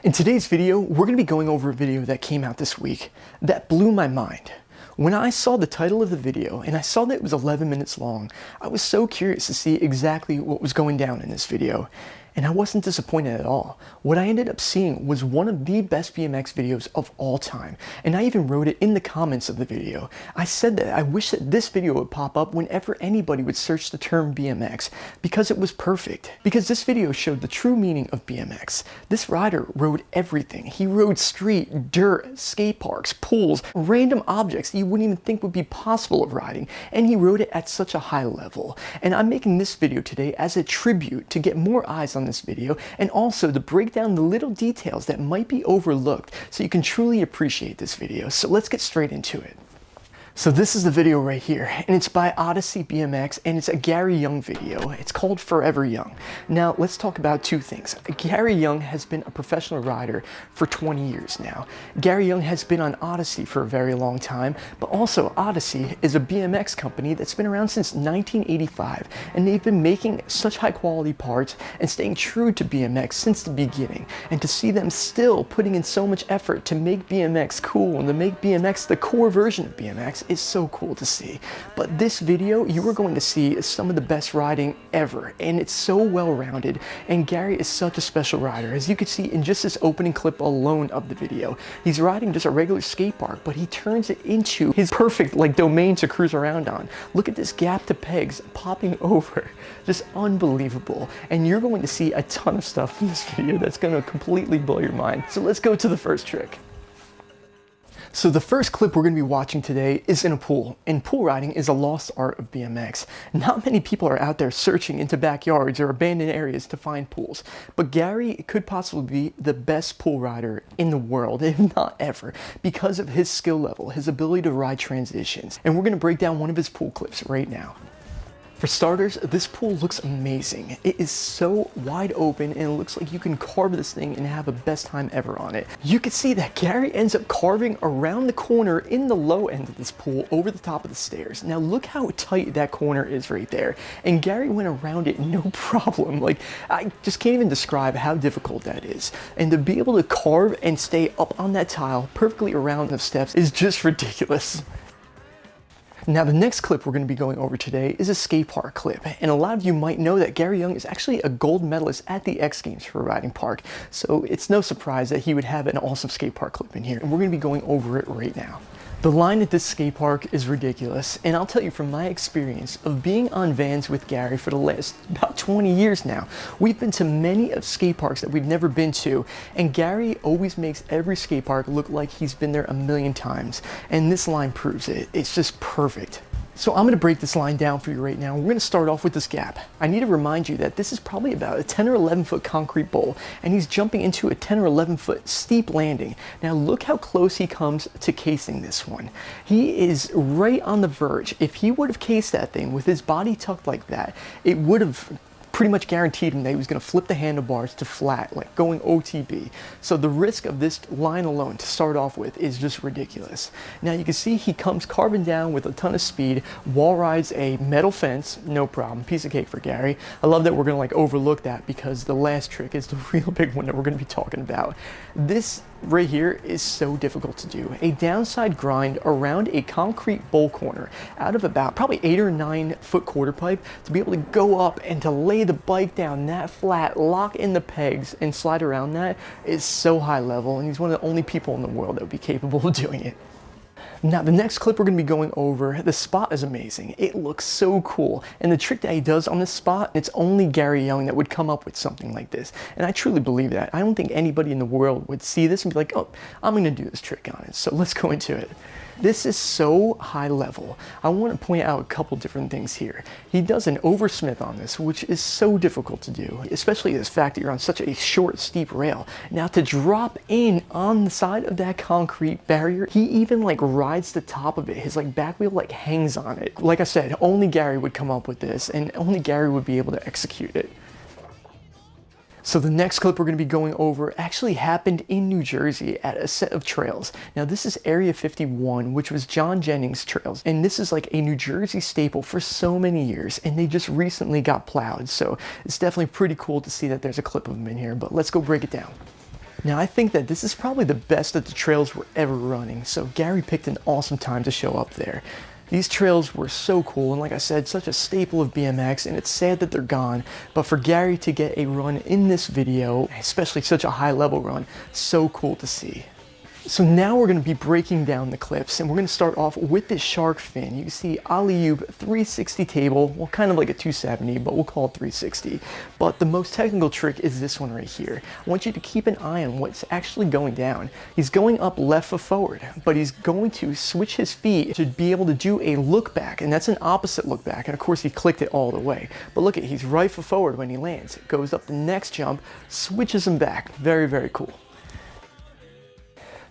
In today's video, we're going to be going over a video that came out this week that blew my mind. When I saw the title of the video and I saw that it was 11 minutes long, I was so curious to see exactly what was going down in this video. And I wasn't disappointed at all. What I ended up seeing was one of the best BMX videos of all time. And I even wrote it in the comments of the video. I said that I wish that this video would pop up whenever anybody would search the term BMX, because it was perfect. Because this video showed the true meaning of BMX. This rider rode everything. He rode street, dirt, skate parks, pools, random objects that you wouldn't even think would be possible of riding. And he rode it at such a high level. And I'm making this video today as a tribute to get more eyes on this video, and also to break down the little details that might be overlooked so you can truly appreciate this video. So let's get straight into it. So this is the video right here, and it's by Odyssey BMX, and it's a Gary Young video. It's called Forever Young. Now, let's talk about two things. Gary Young has been a professional rider for 20 years now. Gary Young has been on Odyssey for a very long time, but also Odyssey is a BMX company that's been around since 1985, and they've been making such high quality parts and staying true to BMX since the beginning. And to see them still putting in so much effort to make BMX cool and to make BMX the core version of BMX is so cool to see. But this video, you are going to see some of the best riding ever, and it's so well rounded, and Gary is such a special rider. As you can see in just this opening clip alone of the video, he's riding just a regular skate park, but he turns it into his perfect domain to cruise around on. Look at this gap to pegs popping over, just unbelievable. And you're going to see a ton of stuff in this video that's going to completely blow your mind. So let's go to the first trick. So the first clip we're going to be watching today is in a pool, and pool riding is a lost art of BMX. Not many people are out there searching into backyards or abandoned areas to find pools, but Gary could possibly be the best pool rider in the world, if not ever, because of his skill level, his ability to ride transitions. And we're going to break down one of his pool clips right now. For starters, this pool looks amazing. It is so wide open, and it looks like you can carve this thing and have the best time ever on it. You can see that Gary ends up carving around the corner in the low end of this pool over the top of the stairs. Now look how tight that corner is right there. And Gary went around it no problem. I just can't even describe how difficult that is. And to be able to carve and stay up on that tile perfectly around the steps is just ridiculous. Now the next clip we're going to be going over today is a skate park clip, and a lot of you might know that Gary Young is actually a gold medalist at the X Games for riding park, so it's no surprise that he would have an awesome skate park clip in here, and we're going to be going over it right now. The line at this skate park is ridiculous, and I'll tell you from my experience of being on vans with Gary for the last about 20 years now, we've been to many of skate parks that we've never been to, and Gary always makes every skate park look like he's been there a million times, and this line proves it. It's just perfect. So I'm going to break this line down for you right now. We're going to start off with this gap. I need to remind you that this is probably about a 10 or 11 foot concrete bowl, and he's jumping into a 10 or 11 foot steep landing. Now look how close he comes to casing this one. He is right on the verge. If he would have cased that thing with his body tucked like that, it would have pretty much guaranteed him that he was going to flip the handlebars to flat, going OTB. So the risk of this line alone to start off with is just ridiculous. Now you can see he comes carving down with a ton of speed, wall rides a metal fence, no problem, piece of cake for Gary. I love that we're going to overlook that, because the last trick is the real big one that we're going to be talking about. This right here is so difficult to do. A downside grind around a concrete bowl corner out of about probably 8 or 9 foot quarter pipe, to be able to go up and to lay the bike down that flat, lock in the pegs, and slide around that is so high level, and he's one of the only people in the world that would be capable of doing it. Now the next clip we're going to be going over, the spot is amazing. It looks so cool, and the trick that he does on this spot, it's only Gary Young that would come up with something like this, and I truly believe that. I don't think anybody in the world would see this and be like, oh, I'm going to do this trick on it. So let's go into it. This is so high level. I want to point out a couple different things here. He does an oversmith on this, which is so difficult to do, especially the fact that you're on such a short, steep rail. Now to drop in on the side of that concrete barrier, he even rides the top of it. His back wheel hangs on it. Like I said, only Gary would come up with this, and only Gary would be able to execute it. So the next clip we're going to be going over actually happened in New Jersey at a set of trails. Now this is Area 51, which was John Jennings trails. And this is like a New Jersey staple for so many years. And they just recently got plowed. So it's definitely pretty cool to see that there's a clip of them in here, but let's go break it down. Now I think that this is probably the best that the trails were ever running, so Gary picked an awesome time to show up there. These trails were so cool, and like I said, such a staple of BMX, and it's sad that they're gone, but for Gary to get a run in this video, especially such a high level run, so cool to see. So now we're going to be breaking down the clips, and we're going to start off with this shark fin. You can see alley-oop 360 table, well, kind of like a 270, but we'll call it 360. But the most technical trick is this one right here. I want you to keep an eye on what's actually going down. He's going up left foot forward, but he's going to switch his feet to be able to do a look back, and that's an opposite look back, and of course he clicked it all the way. But look at, he's right foot forward when he lands. Goes up the next jump, switches him back. Very, very cool.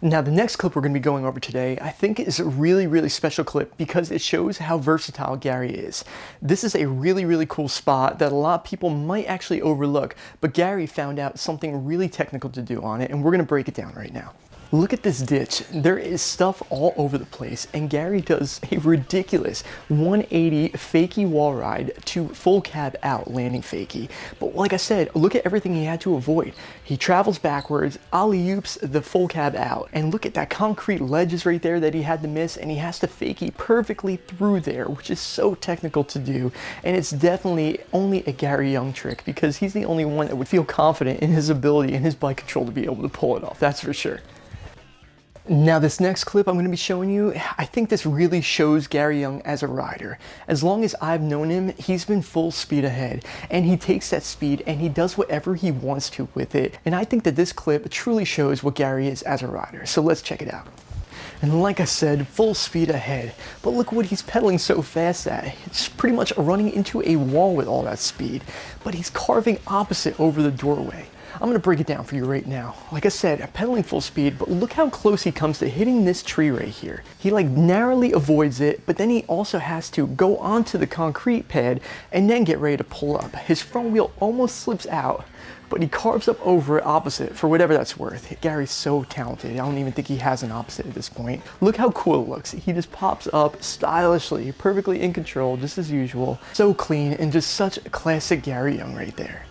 Now the next clip we're going to be going over today, I think is a really, really special clip because it shows how versatile Gary is. This is a really, really cool spot that a lot of people might actually overlook, but Gary found out something really technical to do on it, and we're going to break it down right now. Look at this ditch. There is stuff all over the place, and Gary does a ridiculous 180 fakie wall ride to full cab out landing fakie. But like I said, look at everything he had to avoid. He travels backwards, alley-oops the full cab out, and look at that concrete ledges right there that he had to miss, and he has to fakie perfectly through there, which is so technical to do, and it's definitely only a Gary Young trick because he's the only one that would feel confident in his ability and his bike control to be able to pull it off, that's for sure. Now this next clip I'm going to be showing you, I think this really shows Gary Young as a rider. As long as I've known him, he's been full speed ahead, and he takes that speed and he does whatever he wants to with it. And I think that this clip truly shows what Gary is as a rider. So let's check it out. And like I said, full speed ahead, but look what he's pedaling so fast at. It's pretty much running into a wall with all that speed, but he's carving opposite over the doorway. I'm going to break it down for you right now. Like I said, pedaling full speed, but look how close he comes to hitting this tree right here. He like narrowly avoids it, but then he also has to go onto the concrete pad and then get ready to pull up. His front wheel almost slips out, but he carves up over it opposite for whatever that's worth. Gary's so talented. I don't even think he has an opposite at this point. Look how cool it looks. He just pops up stylishly, perfectly in control, just as usual. So clean and just such a classic Gary Young right there.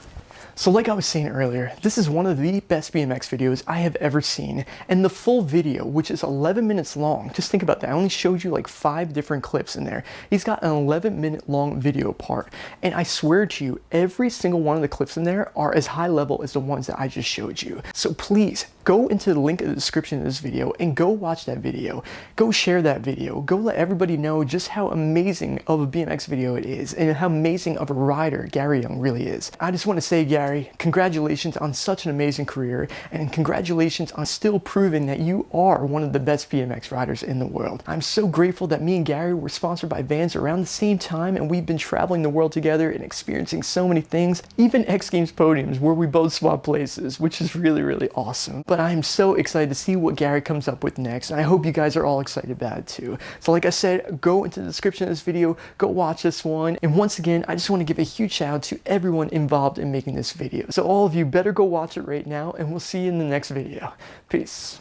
So like I was saying earlier, this is one of the best BMX videos I have ever seen, and the full video, which is 11 minutes long, just think about that, I only showed you like 5 different clips in there. He's got an 11-minute long video part, and I swear to you, every single one of the clips in there are as high level as the ones that I just showed you. So please, go into the link in the description of this video and go watch that video. Go share that video. Go let everybody know just how amazing of a BMX video it is and how amazing of a rider Gary Young really is. I just want to say, Gary, congratulations on such an amazing career, and congratulations on still proving that you are one of the best BMX riders in the world. I'm so grateful that me and Gary were sponsored by Vans around the same time, and we've been traveling the world together and experiencing so many things, even X Games podiums where we both swap places, which is really, really awesome. But I'm so excited to see what Gary comes up with next, and I hope you guys are all excited about it too. So like I said, go into the description of this video, go watch this one, and once again, I just want to give a huge shout out to everyone involved in making this video. So all of you better go watch it right now, and we'll see you in the next video. Peace.